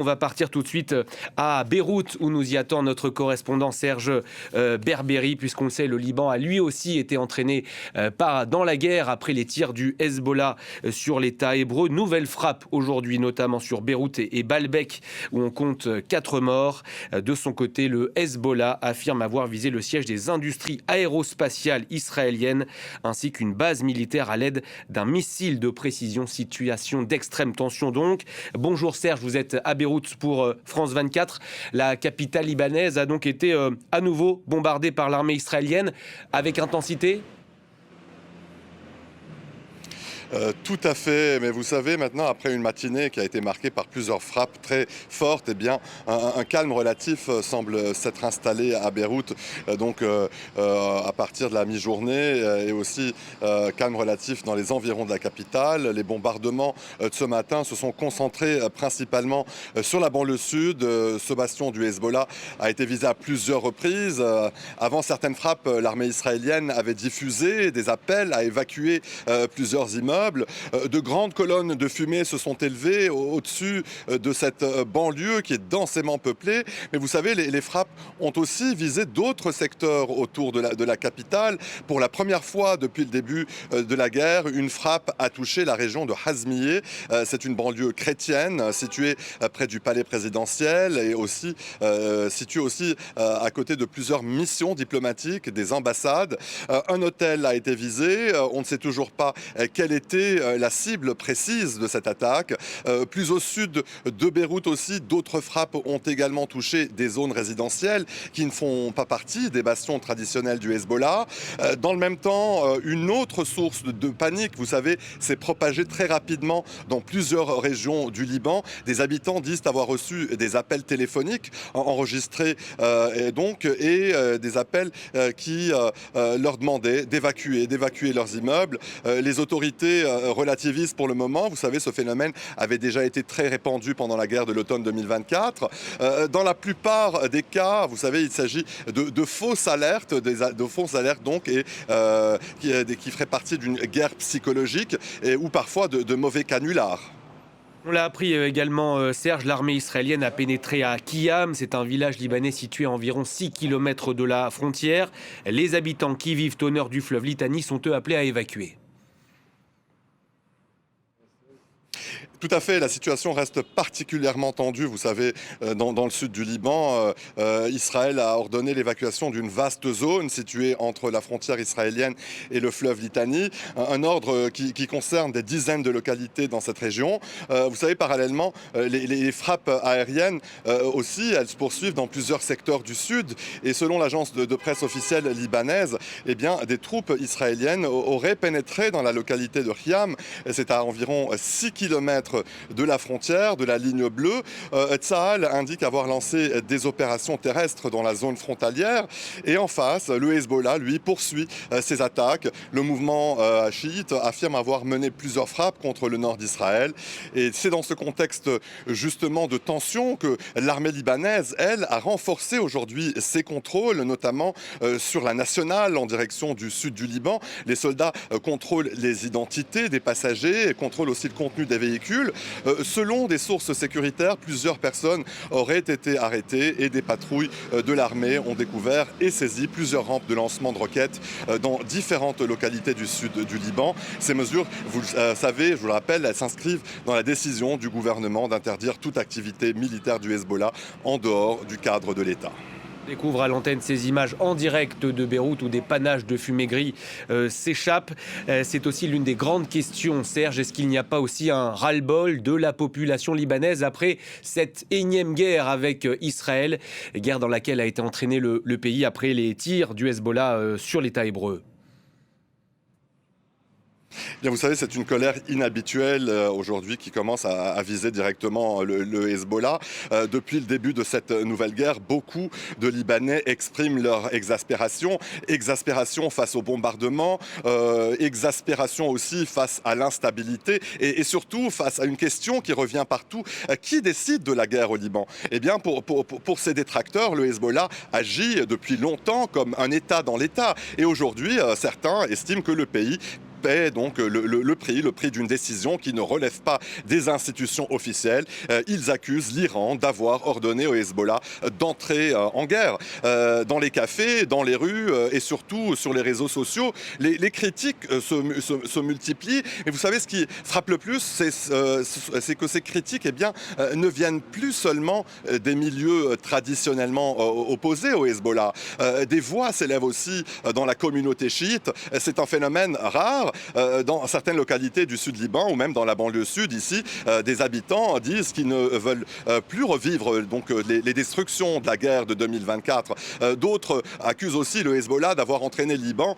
On va partir tout de suite à Beyrouth où nous y attend notre correspondant Serge Berberi, puisqu'on le sait, le Liban a lui aussi été entraîné dans la guerre après les tirs du Hezbollah sur l'État hébreu. Nouvelle frappe aujourd'hui, notamment sur Beyrouth et Baalbek, où on compte 4 morts. De son côté, le Hezbollah affirme avoir visé le siège des industries aérospatiales israéliennes, ainsi qu'une base militaire à l'aide d'un missile de précision. Situation d'extrême tension donc. Bonjour Serge, vous êtes à Beyrouth pour France 24. La capitale libanaise a donc été à nouveau bombardée par l'armée israélienne avec intensité. Tout à fait, mais vous savez, maintenant, après une matinée qui a été marquée par plusieurs frappes très fortes, eh bien, un calme relatif semble s'être installé à Beyrouth, à partir de la mi-journée, et aussi calme relatif dans les environs de la capitale. Les bombardements de ce matin se sont concentrés principalement sur la banlieue sud. Ce bastion du Hezbollah a été visé à plusieurs reprises. Avant certaines frappes, l'armée israélienne avait diffusé des appels à évacuer plusieurs immeubles. De grandes colonnes de fumée se sont élevées au-dessus de cette banlieue qui est densément peuplée. Mais vous savez, les frappes ont aussi visé d'autres secteurs autour de la capitale. Pour la première fois depuis le début de la guerre, une frappe a touché la région de Hazmieh. C'est une banlieue chrétienne située près du palais présidentiel et aussi située aussi à côté de plusieurs missions diplomatiques, des ambassades. Un hôtel a été visé. On ne sait toujours pas quelle était la cible précise de cette attaque. Plus au sud de Beyrouth aussi, d'autres frappes ont également touché des zones résidentielles qui ne font pas partie des bastions traditionnels du Hezbollah. Dans le même temps, une autre source de panique, vous savez, s'est propagée très rapidement dans plusieurs régions du Liban. Des habitants disent avoir reçu des appels téléphoniques enregistrés et des appels qui leur demandaient d'évacuer leurs immeubles. Les autorités relativisent pour le moment. Vous savez, ce phénomène avait déjà été très répandu pendant la guerre de l'automne 2024. Dans la plupart des cas, vous savez, il s'agit de fausses alertes, qui feraient partie d'une guerre psychologique ou parfois de mauvais canulars. On l'a appris également, Serge, l'armée israélienne a pénétré à Kiyam. C'est un village libanais situé à environ 6 km de la frontière. Les habitants qui vivent au nord du fleuve Litani sont eux appelés à évacuer. Tout à fait, la situation reste particulièrement tendue. Vous savez, dans le sud du Liban, Israël a ordonné l'évacuation d'une vaste zone située entre la frontière israélienne et le fleuve Litani. Un ordre qui concerne des dizaines de localités dans cette région. Vous savez, parallèlement, les frappes aériennes aussi, elles se poursuivent dans plusieurs secteurs du sud. Et selon l'agence de presse officielle libanaise, eh bien, des troupes israéliennes auraient pénétré dans la localité de Khiam. C'est à environ 6 km de la frontière, de la ligne bleue. Tsahal indique avoir lancé des opérations terrestres dans la zone frontalière. Et en face, le Hezbollah, lui, poursuit ses attaques. Le mouvement chiite affirme avoir mené plusieurs frappes contre le nord d'Israël. Et c'est dans ce contexte, justement, de tension que l'armée libanaise, elle, a renforcé aujourd'hui ses contrôles, notamment sur la nationale en direction du sud du Liban. Les soldats contrôlent les identités des passagers et contrôlent aussi le contenu des véhicules. Selon des sources sécuritaires, plusieurs personnes auraient été arrêtées et des patrouilles de l'armée ont découvert et saisi plusieurs rampes de lancement de roquettes dans différentes localités du sud du Liban. Ces mesures, vous le savez, je vous le rappelle, elles s'inscrivent dans la décision du gouvernement d'interdire toute activité militaire du Hezbollah en dehors du cadre de l'État. On découvre à l'antenne ces images en direct de Beyrouth où des panaches de fumée gris s'échappent. C'est aussi l'une des grandes questions, Serge. Est-ce qu'il n'y a pas aussi un ras-le-bol de la population libanaise après cette énième guerre avec Israël, guerre dans laquelle a été entraîné le pays après les tirs du Hezbollah sur l'État hébreu? Bien, vous savez, c'est une colère inhabituelle aujourd'hui qui commence à viser directement le Hezbollah. Depuis le début de cette nouvelle guerre, beaucoup de Libanais expriment leur exaspération. Exaspération face au bombardement, exaspération aussi face à l'instabilité et surtout face à une question qui revient partout. Qui décide de la guerre au Liban? Eh bien, pour ses détracteurs, le Hezbollah agit depuis longtemps comme un État dans l'État. Et aujourd'hui, certains estiment que le pays paient donc le prix d'une décision qui ne relève pas des institutions officielles. Ils accusent l'Iran d'avoir ordonné au Hezbollah d'entrer en guerre. Dans les cafés, dans les rues et surtout sur les réseaux sociaux, les critiques se multiplient. Et vous savez, ce qui frappe le plus, c'est que ces critiques ne viennent plus seulement des milieux traditionnellement opposés au Hezbollah. Des voix s'élèvent aussi dans la communauté chiite. C'est un phénomène rare. Dans certaines localités du sud Liban ou même dans la banlieue sud ici, des habitants disent qu'ils ne veulent plus revivre donc, les destructions de la guerre de 2024. D'autres accusent aussi le Hezbollah d'avoir entraîné le Liban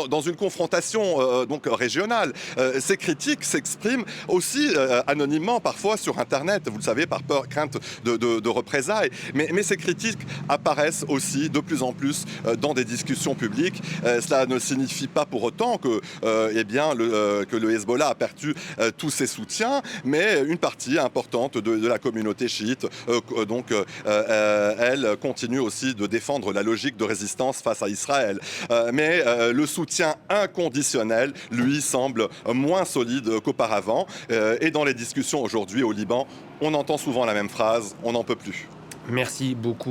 dans une confrontation donc régionale. Ces critiques s'expriment aussi anonymement parfois sur Internet, vous le savez, par peur, crainte de représailles. Mais ces critiques apparaissent aussi de plus en plus dans des discussions publiques. Cela ne signifie pas pour autant que le Hezbollah a perdu tous ses soutiens, mais une partie importante de la communauté chiite, elle continue aussi de défendre la logique de résistance face à Israël. Mais le soutien inconditionnel, lui, semble moins solide qu'auparavant. Et dans les discussions aujourd'hui au Liban, on entend souvent la même phrase, on n'en peut plus. Merci beaucoup.